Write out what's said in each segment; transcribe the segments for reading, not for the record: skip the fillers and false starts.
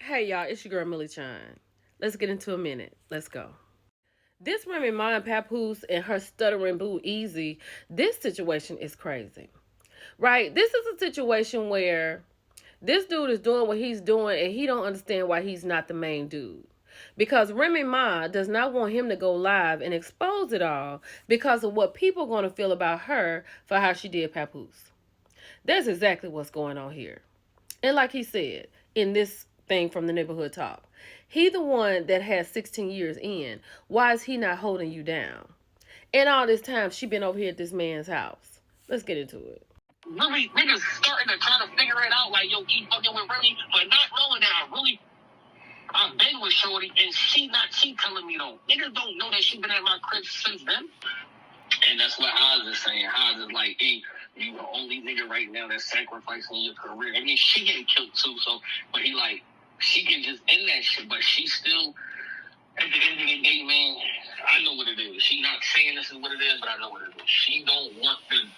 Hey y'all, it's your girl Millie Chine. Let's get into a minute. Let's go. This Remy Ma and Papoose and her stuttering boo Easy, this situation is crazy. Right? This is a situation where this dude is doing what he's doing and he don't understand why he's not the main dude. Because Remy Ma does not want him to go live and expose it all because of what people are going to feel about her for how she did Papoose. That's exactly what's going on here. And like he said in this thing from the neighborhood talk, he the one that has 16 years in. Why is he not holding you down? And all this time she been over here at this man's house. Let's get into it. Really, niggas starting to try to figure it out, like, yo, keep fucking with Remy, but not knowing that I've been with Shorty, and she telling me though. Niggas don't know that she been at my crib since then. And that's what Oz is saying. Oz is like, hey, you the only nigga right now that's sacrificing your career. I mean, she getting killed too, so, but he like, she can just end that shit, but she still, at the end of the day, man, I know what it is. She not saying this is what it is, but I know what it is. She don't want what's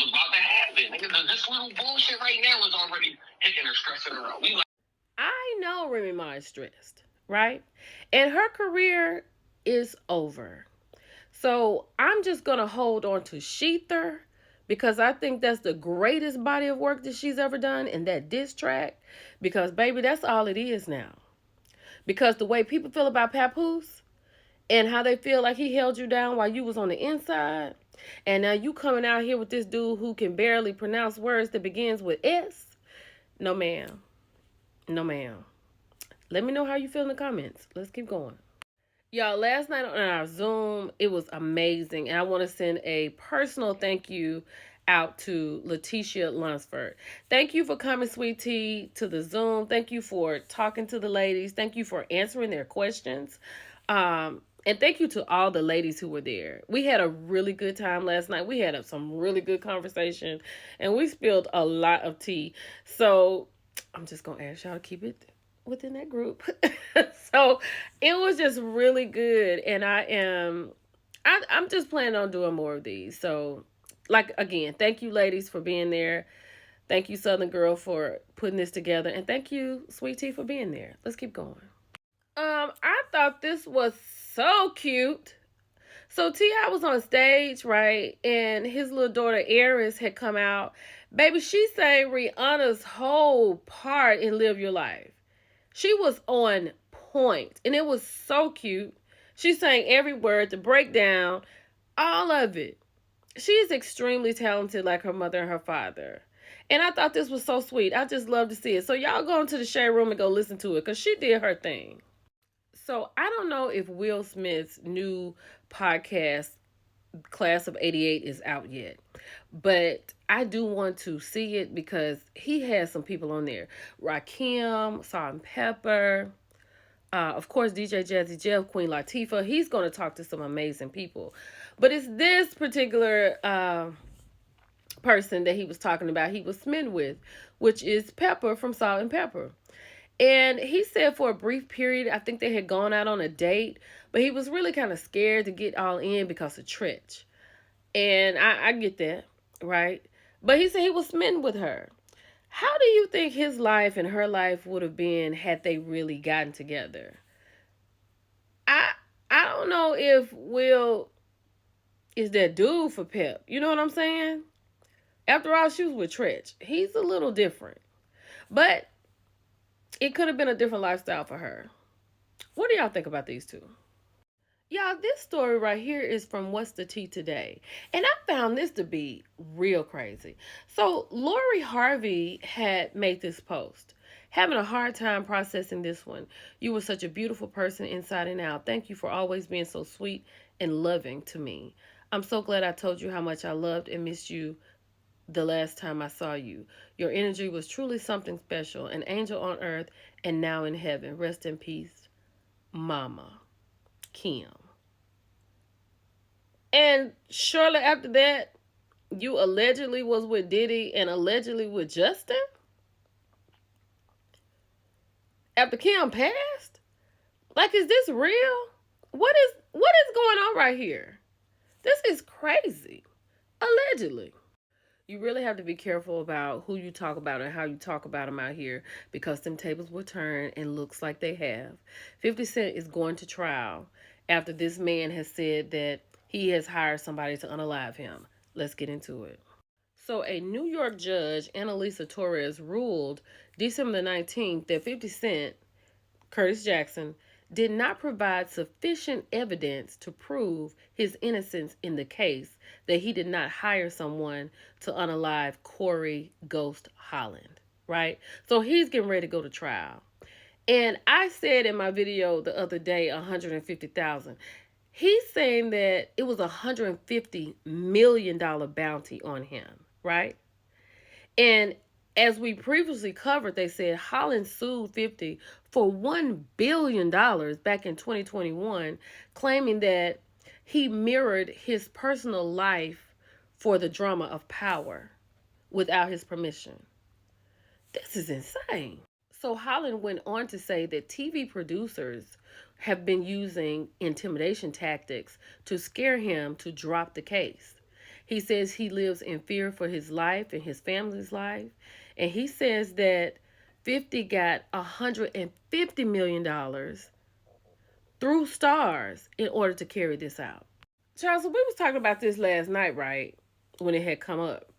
about to happen. Nigga, this little bullshit right now is already hitting her, stressing her out. I know Remy Ma is stressed, right? And her career is over. So I'm just going to hold on to Shether because I think that's the greatest body of work that she's ever done in that diss track. Because, baby, that's all it is now. Because the way people feel about Papoose and how they feel like he held you down while you was on the inside, and now you coming out here with this dude who can barely pronounce words that begins with S. No, ma'am. No, ma'am. Let me know how you feel in the comments. Let's keep going. Y'all, last night on our Zoom, it was amazing. And I want to send a personal thank you out to Letitia Lunsford. Thank you for coming, sweet tea, to the Zoom. Thank you for talking to the ladies. Thank you for answering their questions. And thank you to all the ladies who were there. We had a really good time last night. We had some really good conversation. And we spilled a lot of tea. So I'm just going to ask y'all to keep it within that group. So it was just really good. And I'm just planning on doing more of these. So, like, again, thank you, ladies, for being there. Thank you, Southern Girl, for putting this together. And thank you, Sweet Tea, for being there. Let's keep going. I thought this was so cute. So T.I. was on stage, right? And his little daughter, Eris, had come out. Baby, she sang Rihanna's whole part in Live Your Life. She was on point. And it was so cute. She sang every word, the breakdown, all of it. She is extremely talented like her mother and her father. And I thought this was so sweet. I just love to see it. So y'all go into the shade room and go listen to it because she did her thing. So I don't know if Will Smith's new podcast, Class of 88, is out yet. But I do want to see it because he has some people on there. Rakim, Salt-N-Pepa, of course, DJ Jazzy Jeff, Queen Latifah. He's going to talk to some amazing people. But it's this particular person that he was talking about, he was smitten with, which is Pepper from Salt-N-Pepa. And he said for a brief period, I think they had gone out on a date, but he was really kind of scared to get all in because of Tretch. And I get that, right? But he said he was smitten with her. How do you think his life and her life would have been had they really gotten together? I don't know if Will is that dude for Pep. You know what I'm saying? After all, she was with Tretch. He's a little different. But it could have been a different lifestyle for her. What do y'all think about these two? Y'all, this story right here is from What's the Tea Today. And I found this to be real crazy. So Lori Harvey had made this post. Having a hard time processing this one. You were such a beautiful person inside and out. Thank you for always being so sweet and loving to me. I'm so glad I told you how much I loved and missed you the last time I saw you. Your energy was truly something special. An angel on earth and now in heaven. Rest in peace, Mama Kim. And shortly after that, you allegedly was with Diddy and allegedly with Justin? After Kim passed? Like, is this real? What is going on right here? This is crazy. Allegedly. You really have to be careful about who you talk about and how you talk about them out here because them tables will turn and looks like they have. 50 Cent is going to trial after this man has said that he has hired somebody to unalive him. Let's get into it. So, a New York judge, Annalisa Torres, ruled December the 19th that 50 Cent, Curtis Jackson, did not provide sufficient evidence to prove his innocence in the case that he did not hire someone to unalive Corey Ghost Holland, right? So he's getting ready to go to trial. And I said in my video the other day 150,000. He's saying that it was $150 million bounty on him, right? And as we previously covered, they said Holland sued 50 for $1 billion back in 2021, claiming that he mirrored his personal life for the drama of power without his permission. This is insane. So Holland went on to say that TV producers have been using intimidation tactics to scare him to drop the case. He says he lives in fear for his life and his family's life. And he says that 50 got $150 million through stars in order to carry this out. Charles, we was talking about this last night, right? When it had come up.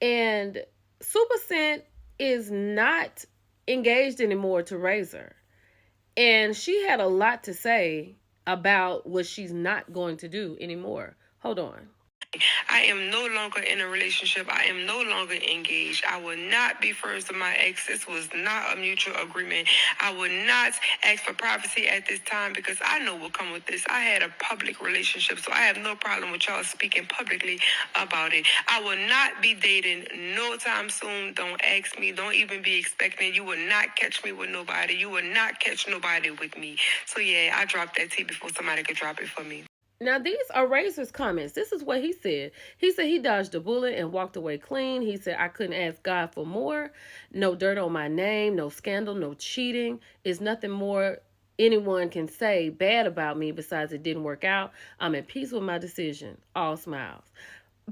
And Super Cent is not engaged anymore to Razor. And she had a lot to say about what she's not going to do anymore. Hold on. I am no longer in a relationship. I am no longer engaged. I will not be friends with my ex. This was not a mutual agreement. I will not ask for privacy at this time because I know what come with this. I had a public relationship, so I have no problem with y'all speaking publicly about it. I will not be dating no time soon. Don't ask me. Don't even be expecting. You will not catch me with nobody. You will not catch nobody with me. So yeah, I dropped that tea before somebody could drop it for me. Now, these are Razor's comments. This is what he said. He said he dodged a bullet and walked away clean. He said, I couldn't ask God for more. No dirt on my name, no scandal, no cheating. It's nothing more anyone can say bad about me besides it didn't work out. I'm at peace with my decision. All smiles.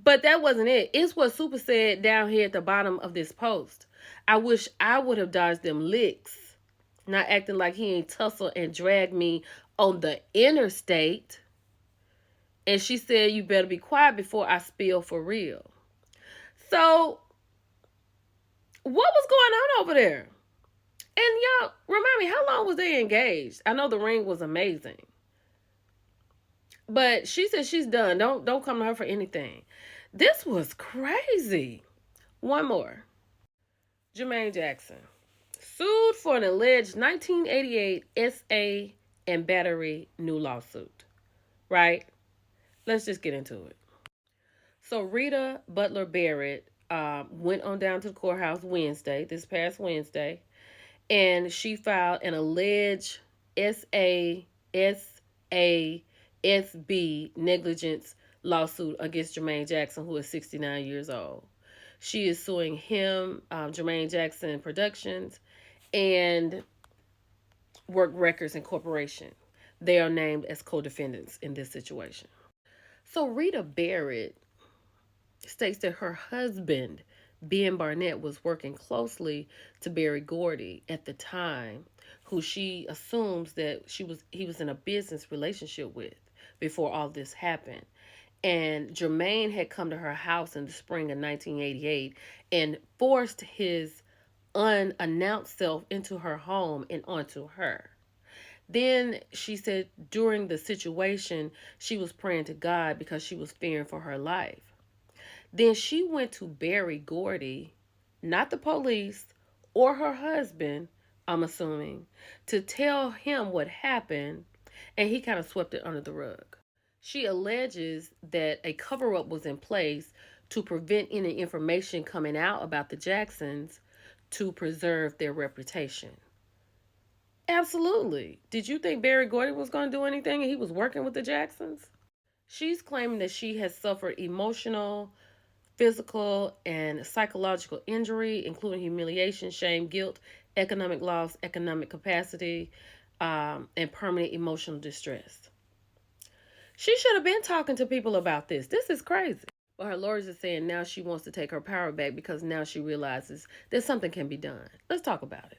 But that wasn't it. It's what Super said down here at the bottom of this post. I wish I would have dodged them licks. Not acting like he ain't tussle and drag me on the interstate. And she said, you better be quiet before I spill for real. So, what was going on over there? And y'all, remind me, how long was they engaged? I know the ring was amazing. But she said she's done. Don't come to her for anything. This was crazy. One more. Jermaine Jackson sued for an alleged 1988 SA and battery new lawsuit. Right? Let's just get into it. So Rita Butler Barrett went on down to the courthouse this past Wednesday, and she filed an alleged SASB negligence lawsuit against Jermaine Jackson, who is 69 years old. She is suing him, Jermaine Jackson Productions, and Work Records Incorporation. They are named as co-defendants in this situation. So Rita Barrett states that her husband, Ben Barnett, was working closely to Berry Gordy at the time, who she assumes that he was in a business relationship with before all this happened. And Jermaine had come to her house in the spring of 1988 and forced his unannounced self into her home and onto her. Then she said during the situation, she was praying to God because she was fearing for her life. Then she went to Berry Gordy, not the police or her husband, I'm assuming, to tell him what happened, and he kind of swept it under the rug. She alleges that a cover-up was in place to prevent any information coming out about the Jacksons to preserve their reputation. Absolutely. Did you think Berry Gordy was going to do anything and he was working with the Jacksons? She's claiming that she has suffered emotional, physical, and psychological injury, including humiliation, shame, guilt, economic loss, economic capacity, and permanent emotional distress. She should have been talking to people about this. This is crazy. Well, her lawyers are saying now she wants to take her power back because now she realizes that something can be done. Let's talk about it.